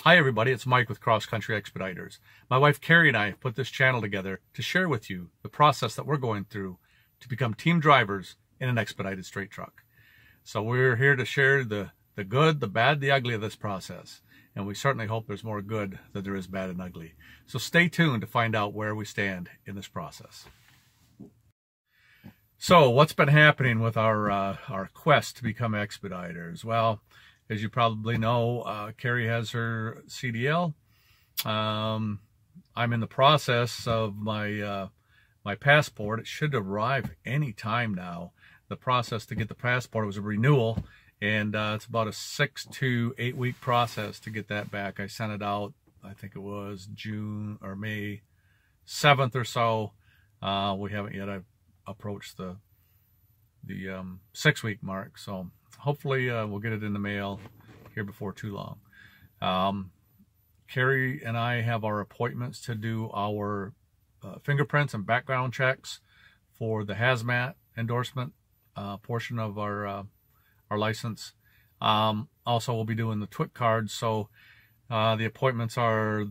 Hi everybody, it's Mike with Cross Country Expediters. My wife Carrie and I have put this channel together to share with you the process that we're going through to become team drivers in an expedited straight truck. So we're here to share the good, the bad, the ugly of this process. And we certainly hope there's more good than there is bad and ugly. So stay tuned to find out where we stand in this process. So what's been happening with our quest to become expediters? Well, as you probably know, Carrie has her CDL. I'm in the process of my passport. It should arrive any time now. The process to get the passport was a renewal, and it's about a 6 to 8 week process to get that back. I sent it out, I think it was June or May 7th or so. We haven't yet approached the 6 week mark, so hopefully we'll get it in the mail here before too long. Carrie and I have our appointments to do our fingerprints and background checks for the hazmat endorsement portion of our license. Also, we'll be doing the TWIC cards. So the appointments are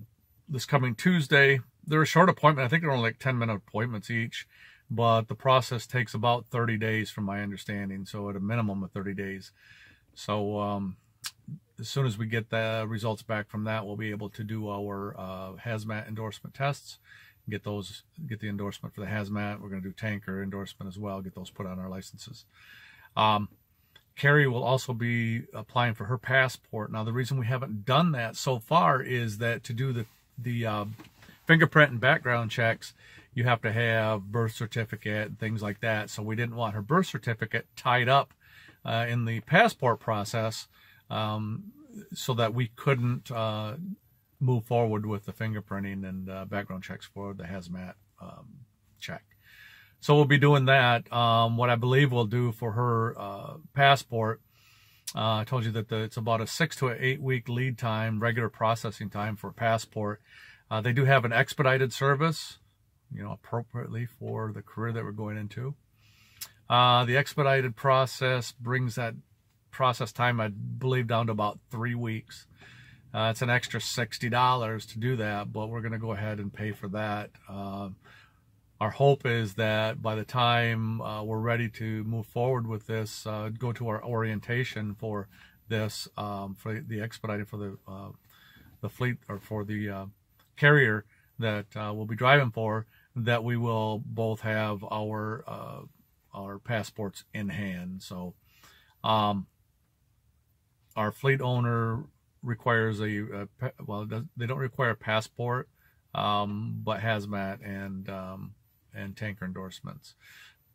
this coming Tuesday. They're a short appointment. I think they're only like 10-minute appointments each, but the process takes about 30 days from my understanding. So at a minimum of 30 days. So as soon as we get the results back from that, we'll be able to do our hazmat endorsement tests, get the endorsement for the hazmat. We're going to do tanker endorsement as well, get those put on our licenses. Carrie will also be applying for her passport. Now, the reason we haven't done that so far is that to do the fingerprint and background checks, you have to have birth certificate and things like that. So we didn't want her birth certificate tied up in the passport process, so that we couldn't move forward with the fingerprinting and background checks for the hazmat check. So we'll be doing that. What I believe we'll do for her passport, I told you that it's about a 6 to 8 week lead time, regular processing time for passport. They do have an expedited service, appropriately for the career that we're going into. The expedited process brings that process time, I believe, down to about 3 weeks. It's an extra $60 to do that, but we're going to go ahead and pay for that. Our hope is that by the time we're ready to move forward with this, go to our orientation for this, for the expedited, for the fleet, or for the carrier that we'll be driving for, that we will both have our passports in hand. So our fleet owner requires well, they don't require a passport, but hazmat and tanker endorsements.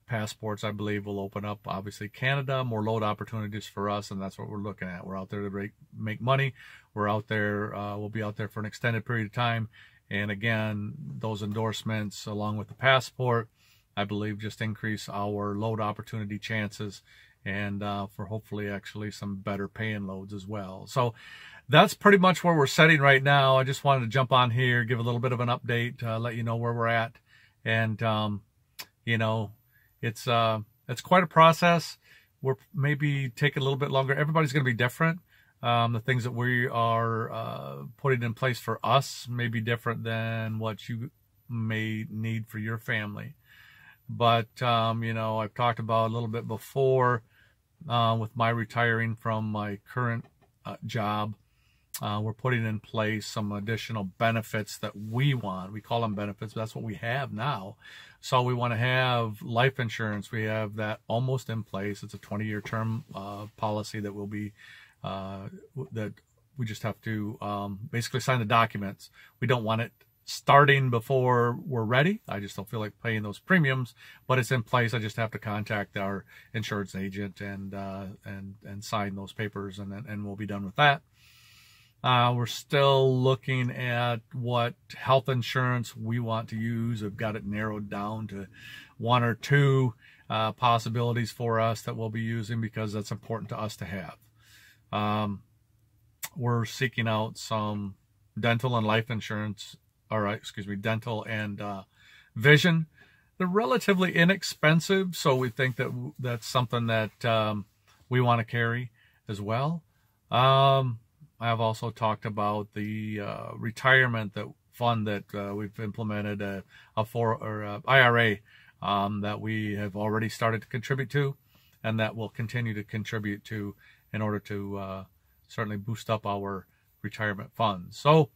Passports, I believe, will open up, obviously, Canada, more load opportunities for us, and that's what we're looking at. We're out there to make money. We're out there, we'll be out there for an extended period of time. And again, those endorsements, along with the passport, I believe just increase our load opportunity chances, and for hopefully actually some better paying loads as well. So that's pretty much where we're sitting right now. I just wanted to jump on here, give a little bit of an update, let you know where we're at. And, it's quite a process. We're maybe taking a little bit longer. Everybody's going to be different. The things that we are putting in place for us may be different than what you may need for your family. But, I've talked about a little bit before with my retiring from my current job. We're putting in place some additional benefits that we want. We call them benefits, but that's what we have now. So we want to have life insurance. We have that almost in place. It's a 20-year term policy that will be, that we just have to basically sign the documents. We don't want it starting before we're ready. I just don't feel like paying those premiums, but it's in place. I just have to contact our insurance agent and sign those papers, and we'll be done with that. We're still looking at what health insurance we want to use. I've got it narrowed down to 1 or 2 possibilities for us that we'll be using, because that's important to us to have. We're seeking out some dental and life insurance, dental and vision. They're relatively inexpensive, so we think that that's something that we want to carry as well. I've also talked about the retirement fund that we've implemented, a IRA that we have already started to contribute to, and that will continue to contribute to in order to certainly boost up our retirement funds. So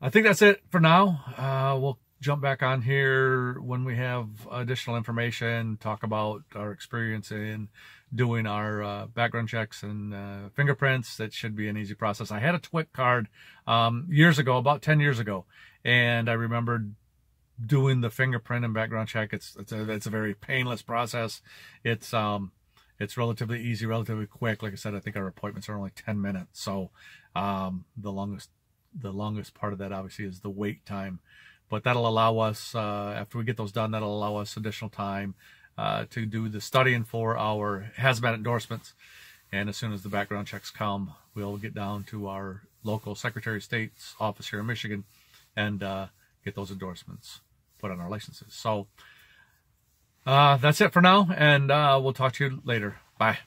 I think that's it for now. We'll jump back on here when we have additional information, talk about our experience in doing our background checks and fingerprints. That should be an easy process. I had a TWIC card years ago, about 10 years ago, and I remembered doing the fingerprint and background check. It's a very painless process. It's relatively easy, relatively quick. Like I said, I think our appointments are only 10 minutes. So the longest part of that obviously is the wait time. But that'll allow us, after we get those done, that'll allow us additional time to do the studying for our hazmat endorsements. And as soon as the background checks come, we'll get down to our local Secretary of State's office here in Michigan and get those endorsements put on our licenses. So that's it for now, and we'll talk to you later. Bye.